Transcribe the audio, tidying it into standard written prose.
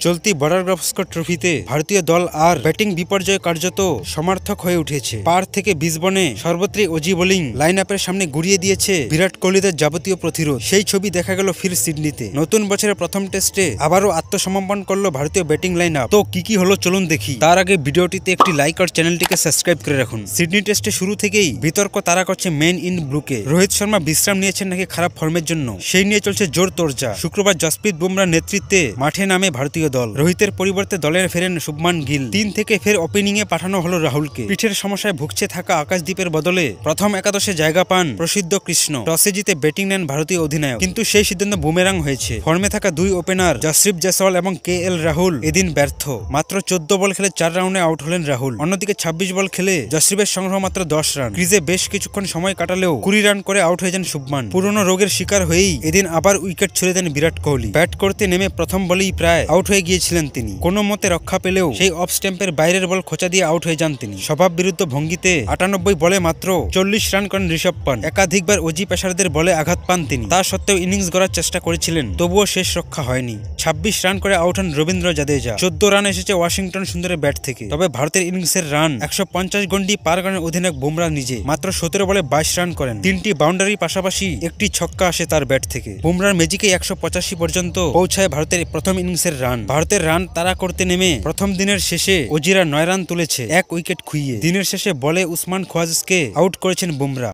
চলতি বর্ডার গাভাস্কর ট্রফিতে ভারতীয় দল আর ব্যাটিং বিপর্যয় কার্যত সমার্থক হয়ে উঠেছে। পার থেকে 20 বনে সর্বত্রই অজি বোলিং লাইন আপের সামনে গুড়িয়ে দিয়েছে বিরাট কোহলিদের যাবতীয় প্রতিরোধ। সেই ছবি দেখা গেল ফির সিডনিতে। নতুন বছরের প্রথম টেস্টে আবারও আত্মসমর্পণ করলো ভারতীয় ব্যাটিং লাইন আপ। তো কি হলো চলুন দেখি। তার আগে ভিডিওটিতে একটি লাইক আর চ্যানেলটিকে সাবস্ক্রাইব করে রাখুন। সিডনি টেস্টে শুরু থেকেই বিতর্ক তারা করছে মেন ইন ব্লুকে। রোহিত শর্মা বিশ্রাম নিয়েছেন নাকি খারাপ ফর্মের জন্য, সেই নিয়ে চলছে জোর তোরজা। শুক্রবার জসপ্রীত বুমরার নেতৃত্বে মাঠে নামে ভারতীয় দল। রোহিতের পরিবর্তে দলের ফেরেন শুভমান গিল। 3 থেকে ফের ওপেনিং এ পাঠানো হলো রাহুলকে। পিঠের সমস্যায় ভুগছে থাকা আকাশদীপের বদলে প্রথম একাদশে জায়গা পান প্রসিদ্ধ কৃষ্ণ। টসে জিতে ব্যাটিং নেন ভারতীয় অধিনায়ক, কিন্তু সেই সিদ্ধান্ত বুমেরাং হয়েছে। ফর্মে থাকা দুই ওপেনার জসপ্রীত জয়সওয়াল এবং KL রাহুল এদিন ব্যর্থ। মাত্র 14 বল খেলে 4 রাউন্ডে আউট হলেন রাহুল। অন্যদিকে 26 বল খেলে জসপ্রীতের সংগ্রহ মাত্র 10 রান। ক্রিজে বেশ কিছুক্ষণ সময় কাটালেও 20 রান করে আউট হয়ে যান শুভমান। পুরনো রোগের শিকার হয়েই এদিন আবার উইকেট ছুড়ে দেন বিরাট কোহলি। ব্যাট করতে নেমে প্রথম বলেই প্রায় আউট হয়ে গিয়েছিলেন তিনি। কোনো মতে রক্ষা পেলেও সেই অফ স্ট্যাম্পের বাইরের বল খোঁচা দিয়ে আউট হয়ে যান তিনি। স্বভাব বিরুদ্ধ ভঙ্গিতে 98 বলে মাত্র 40 রান করেন ঋষভ পান্ট। একাধিকবার অজি পেসারদের বলে আঘাত পান তিনি। তা সত্ত্বেও ইনিংস গড়ার চেষ্টা করেছিলেন, তবুও শেষ রক্ষা হয়নি। 26 রান করে আউট হন রবীন্দ্র জাদেজা। 14 রান এসেছে ওয়াশিংটন সুন্দরের ব্যাট থেকে। তবে ভারতের ইনিংসের রান 150 গন্ডি পার করেন অধিনায়ক বুমরা নিজে। মাত্র 17 বলে 22 রান করেন। 3টি বাউন্ডারির পাশাপাশি একটি ছক্কা আসে তার ব্যাট থেকে। বুমরার ম্যাজিকে 185 পর্যন্ত পৌঁছায় ভারতের প্রথম ইনিংসের রান। ভারতের রান তাড়া করতে নেমে প্রথম দিনের শেষে অজিরা 9 রান তুলেছে 1 উইকেট খুইয়ে। দিনের শেষে বলে উসমান খোয়াজকে আউট করেছেন বুমরা।